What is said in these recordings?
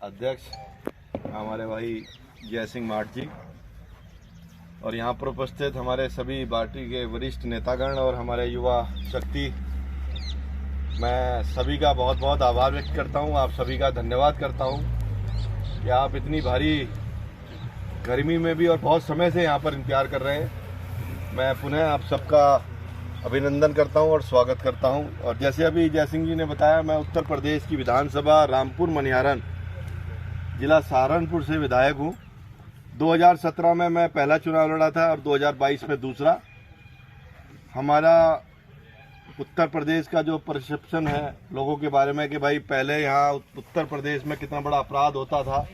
अध्यक्ष हमारे भाई जय सिंह माठ जी और यहाँ पर उपस्थित हमारे सभी पार्टी के वरिष्ठ नेतागण और हमारे युवा शक्ति, मैं सभी का बहुत बहुत आभार व्यक्त करता हूँ। आप सभी का धन्यवाद करता हूँ कि आप इतनी भारी गर्मी में भी और बहुत समय से यहाँ पर इंतजार कर रहे हैं। मैं पुनः आप सबका अभिनंदन करता हूँ और स्वागत करता हूँ। और जैसे अभी जय सिंह जी ने बताया, मैं उत्तर प्रदेश की विधानसभा रामपुर मनिहारन जिला सहारनपुर से विधायक हूँ। 2017 में मैं पहला चुनाव लड़ा था और 2022 में दूसरा। हमारा उत्तर प्रदेश का जो परसेप्शन है लोगों के बारे में कि भाई पहले यहाँ उत्तर प्रदेश में कितना बड़ा अपराध होता था,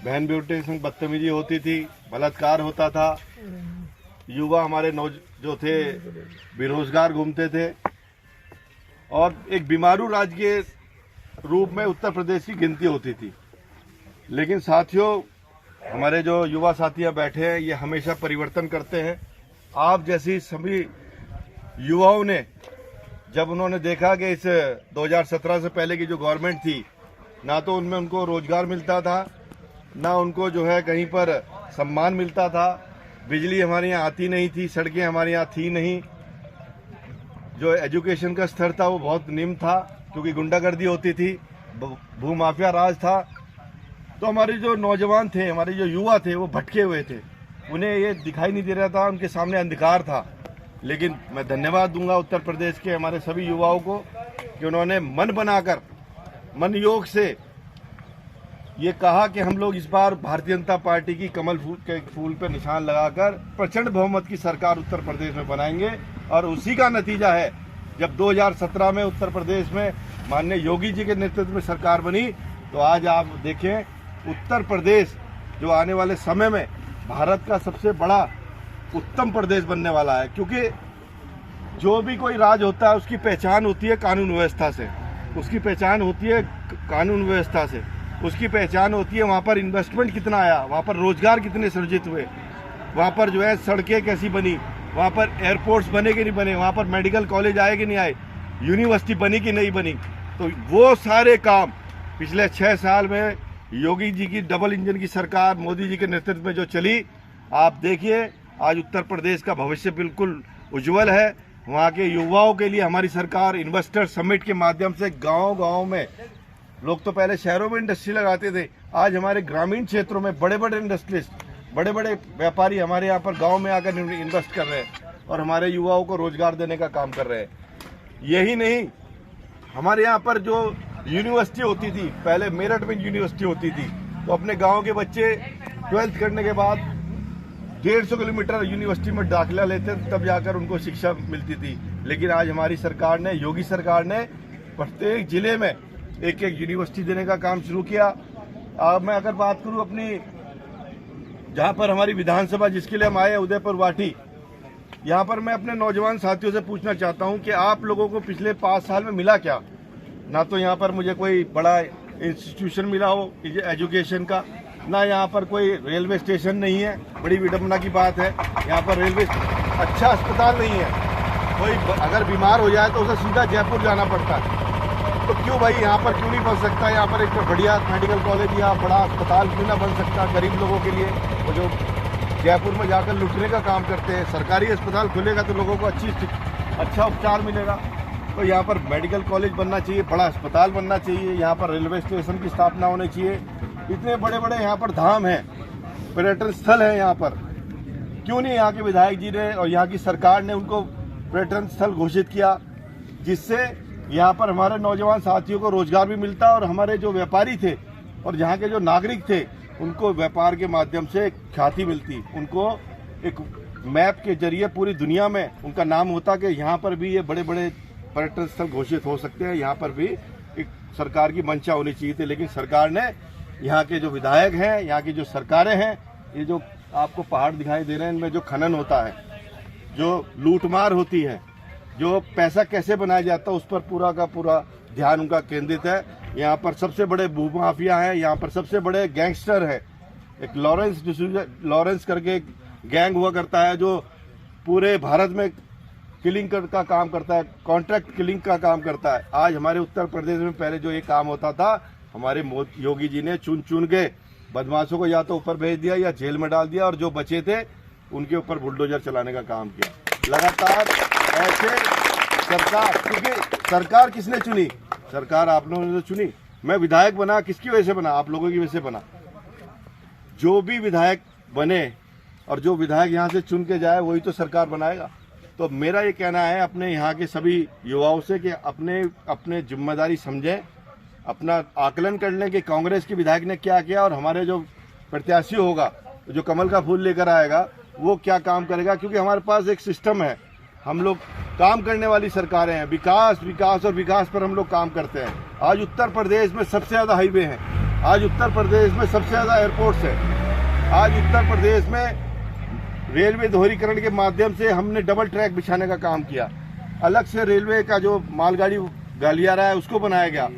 बहन बेटे से बदतमीजी होती थी, बलात्कार होता था, युवा हमारे जो थे बेरोजगार घूमते थे और एक बीमारू राज्य के रूप में उत्तर प्रदेश की गिनती होती थी। लेकिन साथियों, हमारे जो युवा साथियां बैठे हैं ये हमेशा परिवर्तन करते हैं। आप जैसी सभी युवाओं ने जब उन्होंने देखा कि इस 2017 से पहले की जो गवर्नमेंट थी, ना तो उनमें उनको रोजगार मिलता था, ना उनको जो है कहीं पर सम्मान मिलता था, बिजली हमारे यहाँ आती नहीं थी, सड़कें हमारे यहाँ थी नहीं, जो एजुकेशन का स्तर था वो बहुत निम्न था क्योंकि गुंडागर्दी होती थी, भूमाफिया राज था। तो हमारे जो नौजवान थे, हमारे जो युवा थे वो भटके हुए थे, उन्हें ये दिखाई नहीं दे रहा था, उनके सामने अंधकार था। लेकिन मैं धन्यवाद दूंगा उत्तर प्रदेश के हमारे सभी युवाओं को कि उन्होंने मन बनाकर, मन योग से ये कहा कि हम लोग इस बार भारतीय जनता पार्टी की कमल फूल पे निशान लगाकर प्रचंड बहुमत की सरकार उत्तर प्रदेश में बनाएंगे। और उसी का नतीजा है जब 2017 में उत्तर प्रदेश में माननीय योगी जी के नेतृत्व में सरकार बनी, तो आज आप देखें उत्तर प्रदेश जो आने वाले समय में भारत का सबसे बड़ा उत्तम प्रदेश बनने वाला है। क्योंकि जो भी कोई राज होता है उसकी पहचान होती है कानून व्यवस्था से, उसकी पहचान होती है कानून व्यवस्था से, उसकी पहचान होती है वहाँ पर इन्वेस्टमेंट कितना आया, वहाँ पर रोजगार कितने सृजित हुए, वहाँ पर जो है सड़कें कैसी बनी, वहाँ पर एयरपोर्ट्स बने कि नहीं बने, वहाँ पर मेडिकल कॉलेज आए कि नहीं आए, यूनिवर्सिटी बनी कि नहीं बनी। तो वो सारे काम पिछले 6 साल में योगी जी की डबल इंजन की सरकार मोदी जी के नेतृत्व में जो चली, आप देखिए आज उत्तर प्रदेश का भविष्य बिल्कुल उज्जवल है। वहाँ के युवाओं के लिए हमारी सरकार इन्वेस्टर समिट के माध्यम से गांव-गांव में, लोग तो पहले शहरों में इंडस्ट्री लगाते थे, आज हमारे ग्रामीण क्षेत्रों में बड़े बड़े इंडस्ट्रियलिस्ट, बड़े बड़े व्यापारी हमारे यहाँ पर गाँव में आकर इन्वेस्ट कर रहे हैं और हमारे युवाओं को रोजगार देने का काम कर रहे हैं। यही नहीं, हमारे यहाँ पर जो यूनिवर्सिटी होती थी, पहले मेरठ में यूनिवर्सिटी होती थी, तो अपने गांव के बच्चे 12th करने के बाद 150 किलोमीटर यूनिवर्सिटी में दाखिला लेते थे, तब जाकर उनको शिक्षा मिलती थी। लेकिन आज हमारी सरकार ने, योगी सरकार ने प्रत्येक जिले में एक एक यूनिवर्सिटी देने का काम शुरू किया। अब मैं अगर बात करूं अपनी, जहां पर हमारी विधानसभा जिसके लिए हम आए, उदयपुर वाटी, यहाँ पर मैं अपने नौजवान साथियों से पूछना चाहता हूं कि आप लोगों को पिछले 5 साल में मिला क्या? ना तो यहाँ पर मुझे कोई बड़ा इंस्टीट्यूशन मिला हो एजुकेशन का, ना यहाँ पर कोई रेलवे स्टेशन नहीं है, बड़ी विडंबना की बात है। यहाँ पर रेलवे अच्छा अस्पताल नहीं है, कोई अगर बीमार हो जाए तो उसे सीधा जयपुर जाना पड़ता है। तो क्यों भाई यहाँ पर क्यों नहीं बन सकता, यहाँ पर एक बढ़िया मेडिकल कॉलेज या बड़ा अस्पताल क्यों ना बन सकता गरीब लोगों के लिए, वो जो जयपुर में जाकर लुटने का काम करते हैं। सरकारी अस्पताल खुलेगा तो लोगों को अच्छा उपचार मिलेगा। तो यहाँ पर मेडिकल कॉलेज बनना चाहिए, बड़ा अस्पताल बनना चाहिए, यहाँ पर रेलवे स्टेशन की स्थापना होनी चाहिए। इतने बड़े बड़े यहाँ पर धाम हैं, पर्यटन स्थल हैं, यहाँ पर क्यों नहीं यहाँ के विधायक जी ने और यहाँ की सरकार ने उनको पर्यटन स्थल घोषित किया, जिससे यहाँ पर हमारे नौजवान साथियों को रोजगार भी मिलता और हमारे जो व्यापारी थे और यहाँ के जो नागरिक थे उनको व्यापार के माध्यम से ख्याति मिलती, उनको एक मैप के जरिए पूरी दुनिया में उनका नाम होता कि यहाँ पर भी ये बड़े बड़े पर्यटन स्थल घोषित हो सकते हैं, यहाँ पर भी एक सरकार की मंशा होनी चाहिए थी। लेकिन सरकार ने, यहाँ के जो विधायक हैं, यहाँ की जो सरकारें हैं, ये जो आपको पहाड़ दिखाई दे रहे हैं, इनमें जो खनन होता है, जो लूटमार होती है, जो पैसा कैसे बनाया जाता है, उस पर पूरा का पूरा ध्यान उनका केंद्रित है। यहाँ पर सबसे बड़े भूमाफिया हैं, यहाँ पर सबसे बड़े गैंगस्टर है। एक लॉरेंस करके गैंग हुआ करता है जो पूरे भारत में किलिंग का काम करता है, कॉन्ट्रैक्ट किलिंग का काम करता है। आज हमारे उत्तर प्रदेश में पहले जो ये काम होता था, हमारे योगी जी ने चुन चुन के बदमाशों को या तो ऊपर भेज दिया या जेल में डाल दिया, और जो बचे थे उनके ऊपर बुलडोजर चलाने का काम किया लगातार। ऐसे सरकार, क्योंकि सरकार किसने चुनी? सरकार आप लोगों ने तो चुनी। मैं विधायक बना किसकी वजह से बना? आप लोगों की वजह से बना। जो भी विधायक बने और जो विधायक यहाँ से चुन के जाए वही तो सरकार बनाएगा। तो मेरा ये कहना है अपने यहाँ के सभी युवाओं से कि अपने अपने जिम्मेदारी समझें, अपना आकलन कर लें कि कांग्रेस के विधायक ने क्या किया और हमारे जो प्रत्याशी होगा, जो कमल का फूल लेकर आएगा, वो क्या काम करेगा। क्योंकि हमारे पास एक सिस्टम है, हम लोग काम करने वाली सरकारें हैं, विकास विकास और विकास पर हम लोग काम करते हैं। आज उत्तर प्रदेश में सबसे ज़्यादा हाईवे हैं, आज उत्तर प्रदेश में सबसे ज़्यादा एयरपोर्ट्स हैं, आज उत्तर प्रदेश में रेलवे दोहरीकरण के माध्यम से हमने डबल ट्रैक बिछाने का काम किया, अलग से रेलवे का जो मालगाड़ी गलियारा है उसको बनाया गया।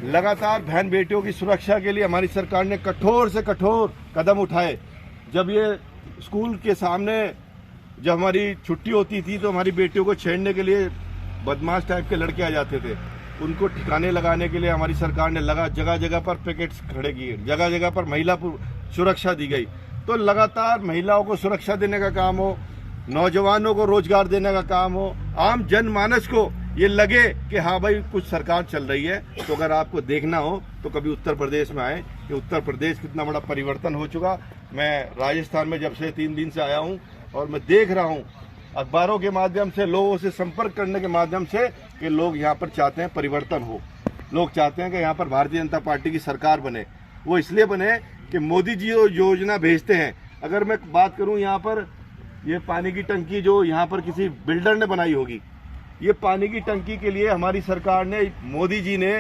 लगातार बहन बेटियों की सुरक्षा के लिए हमारी सरकार ने कठोर से कठोर कदम उठाए। जब ये स्कूल के सामने जब हमारी छुट्टी होती थी तो हमारी बेटियों को छेड़ने के लिए बदमाश टाइप के लड़के आ जाते थे, उनको ठिकाने लगाने के लिए हमारी सरकार ने जगह जगह पर पिकेट्स खड़े किए, जगह जगह पर महिला सुरक्षा दी गई। तो लगातार महिलाओं को सुरक्षा देने का काम हो, नौजवानों को रोजगार देने का काम हो, आम जनमानस को ये लगे कि हाँ भाई कुछ सरकार चल रही है। तो अगर आपको देखना हो तो कभी उत्तर प्रदेश में आए कि उत्तर प्रदेश कितना बड़ा परिवर्तन हो चुका। मैं राजस्थान में जब से 3 दिन से आया हूँ और मैं देख रहा हूँ अखबारों के माध्यम से, लोगों से संपर्क करने के माध्यम से कि लोग यहाँ पर चाहते हैं परिवर्तन हो, लोग चाहते हैं कि यहाँ पर भारतीय जनता पार्टी की सरकार बने। वो इसलिए बने कि मोदी जी जो योजना भेजते हैं। अगर मैं बात करूँ यहाँ पर ये पानी की टंकी जो यहाँ पर किसी बिल्डर ने बनाई होगी, ये पानी की टंकी के लिए हमारी सरकार ने, मोदी जी ने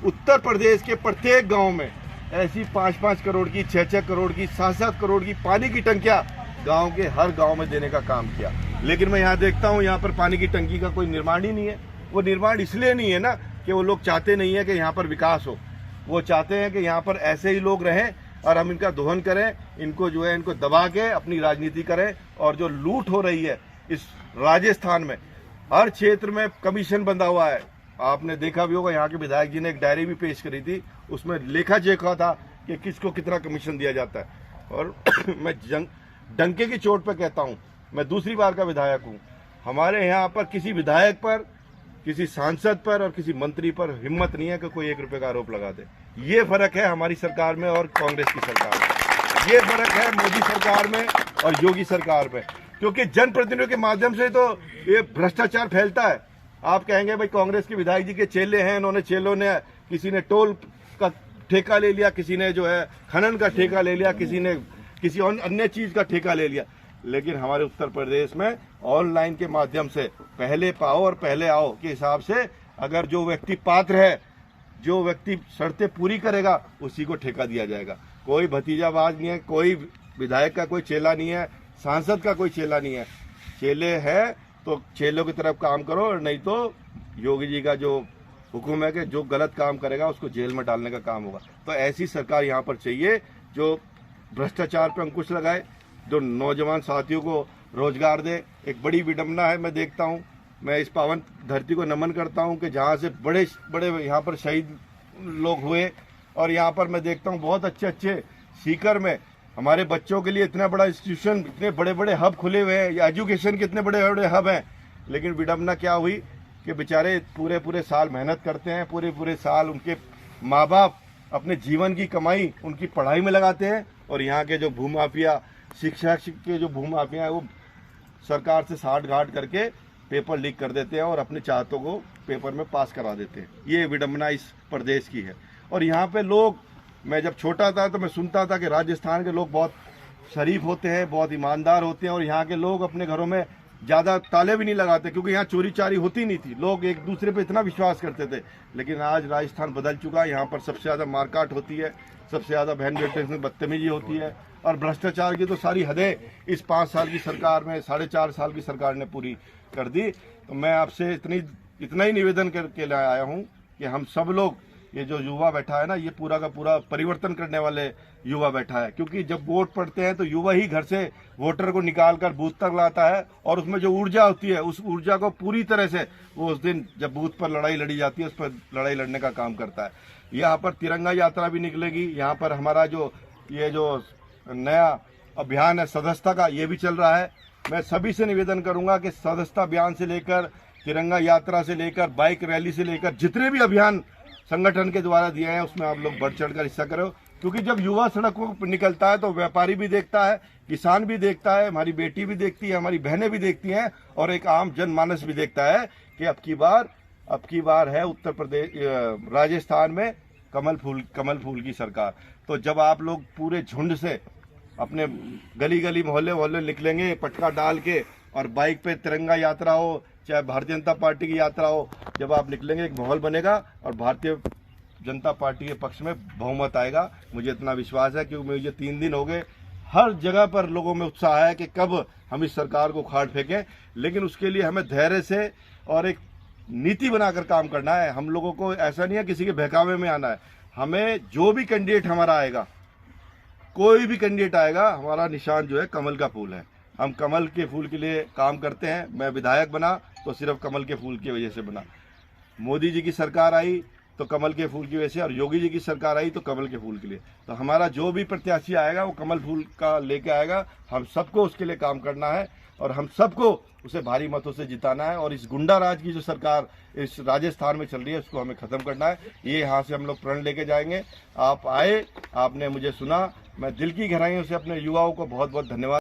उत्तर प्रदेश के प्रत्येक गांव में ऐसी 5-5 करोड़ की, 6-6 करोड़ की, 7-7 करोड़ की पानी की टंकियां गांव के हर गांव में देने का काम किया। लेकिन मैं यहाँ देखता हूँ यहाँ पर पानी की टंकी का कोई निर्माण ही नहीं है। वो निर्माण इसलिए नहीं है ना कि वो लोग चाहते नहीं है कि यहाँ पर विकास हो, वो चाहते हैं कि यहाँ पर ऐसे ही लोग रहें और हम इनका दोहन करें, इनको जो है इनको दबा के अपनी राजनीति करें। और जो लूट हो रही है इस राजस्थान में, हर क्षेत्र में कमीशन बंधा हुआ है। आपने देखा भी होगा, यहाँ के विधायक जी ने एक डायरी भी पेश करी थी, उसमें लेखा जोखा था कि किसको कितना कमीशन दिया जाता है। और मैं डंके की चोट पर कहता हूँ, मैं दूसरी बार का विधायक हूँ, हमारे यहाँ पर किसी विधायक पर, किसी सांसद पर और किसी मंत्री पर हिम्मत नहीं है कि कोई 1 रुपये का आरोप लगा दे। ये फर्क है हमारी सरकार में और कांग्रेस की सरकार में, ये फर्क है मोदी सरकार में और योगी सरकार में। क्योंकि जनप्रतिनिधियों के माध्यम से तो ये भ्रष्टाचार फैलता है। आप कहेंगे भाई कांग्रेस के विधायक जी के चेले हैं, इन्होंने चेलों ने, किसी ने टोल का ठेका ले लिया, किसी ने जो है खनन का ठेका ले लिया, किसी ने किसी अन्य चीज का ठेका ले लिया। लेकिन हमारे उत्तर प्रदेश में ऑनलाइन के माध्यम से पहले पाओ और पहले आओ के हिसाब से अगर जो व्यक्ति पात्र है, जो व्यक्ति शर्तें पूरी करेगा, उसी को ठेका दिया जाएगा। कोई भतीजाबाज नहीं है, कोई विधायक का कोई चेला नहीं है, सांसद का कोई चेला नहीं है। चेले है तो चेलों की तरफ काम करो, और नहीं तो योगी जी का जो हुक्म है कि जो गलत काम करेगा उसको जेल में डालने का काम होगा। तो ऐसी सरकार यहाँ पर चाहिए जो भ्रष्टाचार पर अंकुश लगाए, जो नौजवान साथियों को रोजगार दे। एक बड़ी विडंबना है, मैं देखता हूँ, मैं इस पावन धरती को नमन करता हूँ कि जहाँ से बड़े बड़े यहाँ पर शहीद लोग हुए, और यहाँ पर मैं देखता हूँ बहुत अच्छे अच्छे सीकर में हमारे बच्चों के लिए इतना बड़ा इंस्टीट्यूशन, इतने बड़े बड़े हब खुले हुए हैं, या एजुकेशन के इतने बड़े बड़े हब हैं। लेकिन विडंबना क्या हुई कि बेचारे पूरे पूरे साल मेहनत करते हैं, पूरे पूरे साल उनके माँ बाप अपने जीवन की कमाई उनकी पढ़ाई में लगाते हैं, और यहाँ के जो भूमाफिया, शिक्षा के जो भूमाफिया है, वो सरकार से साठ गांठ करके पेपर लीक कर देते हैं और अपने चाहतों को पेपर में पास करा देते हैं। ये विडंबना इस प्रदेश की है। और यहाँ पे लोग, मैं जब छोटा था तो मैं सुनता था कि राजस्थान के लोग बहुत शरीफ होते हैं, बहुत ईमानदार होते हैं, और यहाँ के लोग अपने घरों में ज़्यादा ताले भी नहीं लगाते क्योंकि यहाँ चोरी चारी होती नहीं थी, लोग एक दूसरे पे इतना विश्वास करते थे। लेकिन आज राजस्थान बदल चुका है, यहाँ पर सबसे ज़्यादा मारकाट होती है, सबसे ज़्यादा बहन बेटे में बदतमीजी होती है, और भ्रष्टाचार की तो सारी हदें इस 5 साल की सरकार में, 4.5 साल की सरकार ने पूरी कर दी। तो मैं आपसे इतना ही निवेदन करके लाया आया हूँ कि हम सब लोग, ये जो युवा बैठा है ना, ये पूरा का पूरा परिवर्तन करने वाले युवा बैठा है। क्योंकि जब वोट पड़ते हैं तो युवा ही घर से वोटर को निकाल कर बूथ तक लाता है, और उसमें जो ऊर्जा होती है उस ऊर्जा को पूरी तरह से वो उस दिन जब बूथ पर लड़ाई लड़ी जाती है उस पर लड़ाई लड़ने का काम करता है। यहाँ पर तिरंगा यात्रा भी निकलेगी। यहाँ पर हमारा जो ये जो नया अभियान है सदस्यता का, ये भी चल रहा है। मैं सभी से निवेदन करूंगा कि सदस्यता अभियान से लेकर तिरंगा यात्रा से लेकर बाइक रैली से लेकर जितने भी अभियान संगठन के द्वारा दिए हैं उसमें आप लोग बढ़ चढ़कर हिस्सा करो, क्योंकि जब युवा सड़कों पर निकलता है तो व्यापारी भी देखता है, किसान भी देखता है, हमारी बेटी भी देखती है, हमारी बहनें भी देखती हैं और एक आम जनमानस भी देखता है कि अब की बार है उत्तर प्रदेश राजस्थान में कमल फूल की सरकार। तो जब आप लोग पूरे झुंड से अपने गली गली मोहल्ले निकलेंगे पटका डाल के और बाइक पे तिरंगा यात्रा हो चाहे भारतीय जनता पार्टी की यात्रा हो, जब आप निकलेंगे एक माहौल बनेगा और भारतीय जनता पार्टी के पक्ष में बहुमत आएगा। मुझे इतना विश्वास है क्योंकि मुझे 3 दिन हो गए, हर जगह पर लोगों में उत्साह है कि कब हम इस सरकार को उखाड़ फेंकें, लेकिन उसके लिए हमें धैर्य से और एक नीति बनाकर काम करना है। हम लोगों को ऐसा नहीं है किसी के बहकावे में आना है। हमें जो भी कैंडिडेट हमारा आएगा, कोई भी कैंडिडेट आएगा, हमारा निशान जो है कमल का फूल है। हम कमल के फूल के लिए काम करते हैं। मैं विधायक बना तो सिर्फ कमल के फूल की वजह से बना। मोदी जी की सरकार आई तो कमल के फूल की वजह से, और योगी जी की सरकार आई तो कमल के फूल के लिए। तो हमारा जो भी प्रत्याशी आएगा वो कमल फूल का लेके आएगा। हम सबको उसके लिए काम करना है और हम सबको उसे भारी मतों से जिताना है। और इस गुंडा राज की जो सरकार इस राजस्थान में चल रही है उसको हमें खत्म करना है। ये यहाँ से हम लोग प्रण लेके जाएंगे। आप आए, आपने मुझे सुना, मैं दिल की गहराइयों से अपने युवाओं को बहुत बहुत धन्यवाद